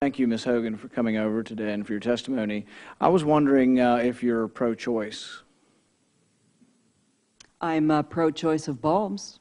Thank you, Ms. Hogan, for coming over today and for your testimony. I was wondering if you're pro-choice. I'm pro-choice of bulbs.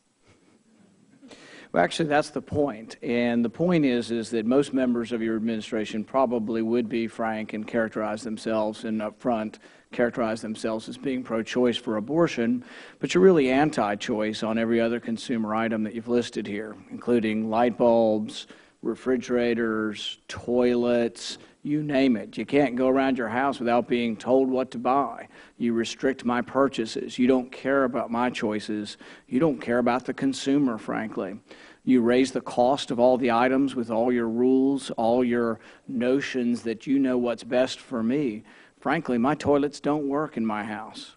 Well, actually, that's the point. And the point is that most members of your administration probably would be frank and characterize themselves and up front characterize themselves as being pro-choice for abortion, but you're really anti-choice on every other consumer item that you've listed here, including light bulbs, refrigerators, toilets, you name it. You can't go around your house without being told what to buy. You restrict my purchases. You don't care about my choices. You don't care about the consumer, frankly. You raise the cost of all the items with all your rules, all your notions that you know what's best for me. Frankly, my toilets don't work in my house.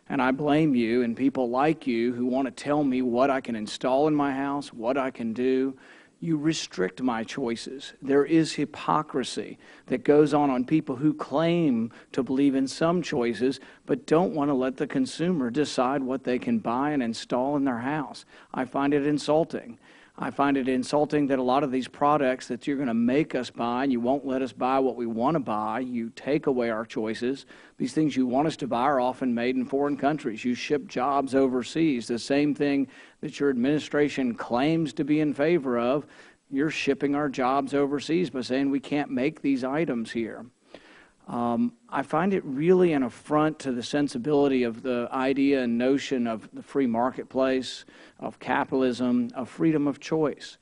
And I blame you and people like you who want to tell me what I can install in my house, what I can do. You restrict my choices. There is hypocrisy that goes on people who claim to believe in some choices but don't want to let the consumer decide what they can buy and install in their house. I find it insulting. I find it insulting that a lot of these products that you're going to make us buy and you won't let us buy what we want to buy. You take away our choices. These things you want us to buy are often made in foreign countries. You ship jobs overseas. The same thing that your administration claims to be in favor of, you're shipping our jobs overseas by saying we can't make these items here. I find it really an affront to the sensibility of the idea and notion of the free marketplace, of capitalism, of freedom of choice.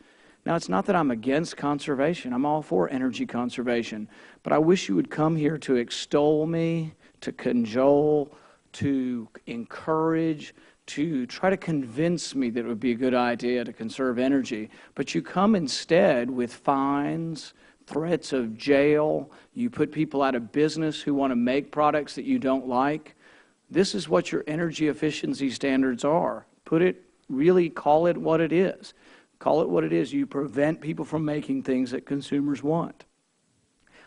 Now, it's not that I'm against conservation. I'm all for energy conservation. But I wish you would come here to extol me, to cajole, to encourage, to try to convince me that it would be a good idea to conserve energy. But you come instead with fines, threats of jail. You put people out of business who want to make products that you don't like. This is what your energy efficiency standards are. Really call it what it is. Call it what it is. You prevent people from making things that consumers want.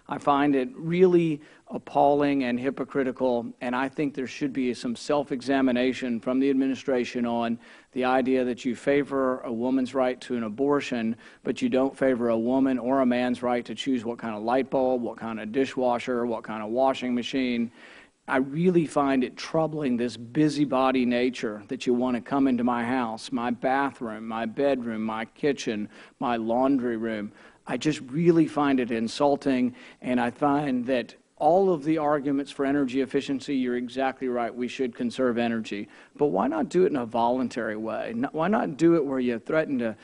I find it really appalling and hypocritical, and I think there should be some self-examination from the administration on the idea that you favor a woman's right to an abortion, but you don't favor a woman or a man's right to choose what kind of light bulb, what kind of dishwasher, what kind of washing machine. I really find it troubling, this busybody nature that you want to come into my house, my bathroom, my bedroom, my kitchen, my laundry room. I just really find it insulting, and I find that all of the arguments for energy efficiency, you're exactly right, we should conserve energy. But why not do it in a voluntary way? Why not do it where you threaten to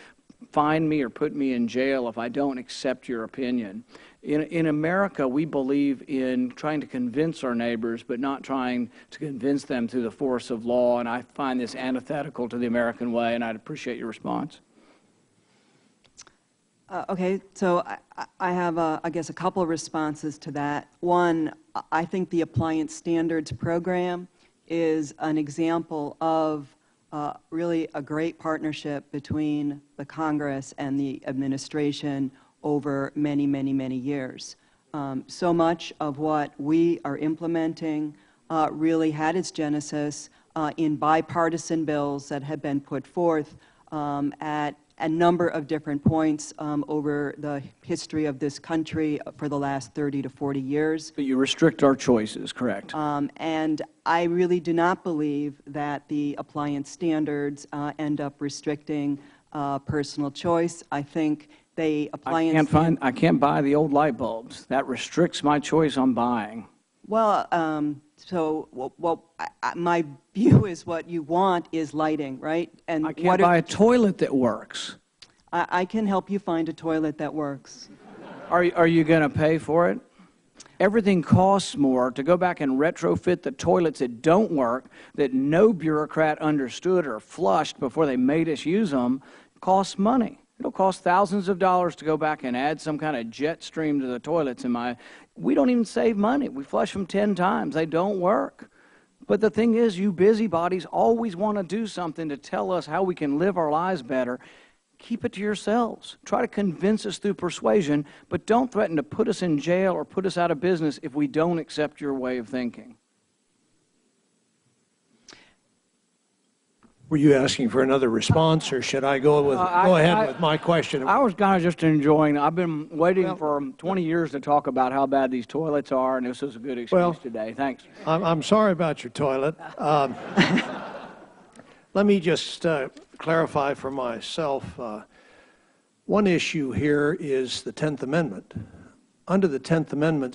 fine me or put me in jail if I don't accept your opinion? In America, we believe in trying to convince our neighbors, but not trying to convince them through the force of law, and I find this antithetical to the American way, and I'd appreciate your response. Okay, so I have, I guess, a couple of responses to that. One, I think the Appliance Standards Program is an example of really a great partnership between the Congress and the administration over many, many, many years. So much of what we are implementing really had its genesis in bipartisan bills that had been put forth at a number of different points over the history of this country for the last 30 to 40 years. But you restrict our choices, correct? And I really do not believe that the appliance standards end up restricting personal choice. I think they I can't buy the old light bulbs. That restricts my choice on buying. Well, my view is what you want is lighting, right? And I can't buy a toilet that works. I can help you find a toilet that works. Are you going to pay for it? Everything costs more. To go back and retrofit the toilets that don't work, that no bureaucrat understood or flushed before they made us use them, costs money. It'll cost thousands of dollars to go back and add some kind of jet stream to the toilets. We don't even save money. We flush them 10 times. They don't work. But the thing is, you busybodies always want to do something to tell us how we can live our lives better. Keep it to yourselves. Try to convince us through persuasion, but don't threaten to put us in jail or put us out of business if we don't accept your way of thinking. Were you asking for another response, or should I go ahead with my question? I was kind of just enjoying, I've been waiting Well, for 20 years to talk about how bad these toilets are, and this was a good excuse Well, today. Thanks. I'm sorry about your toilet. Let me just clarify for myself. One issue here is the 10th Amendment. Under the 10th Amendment,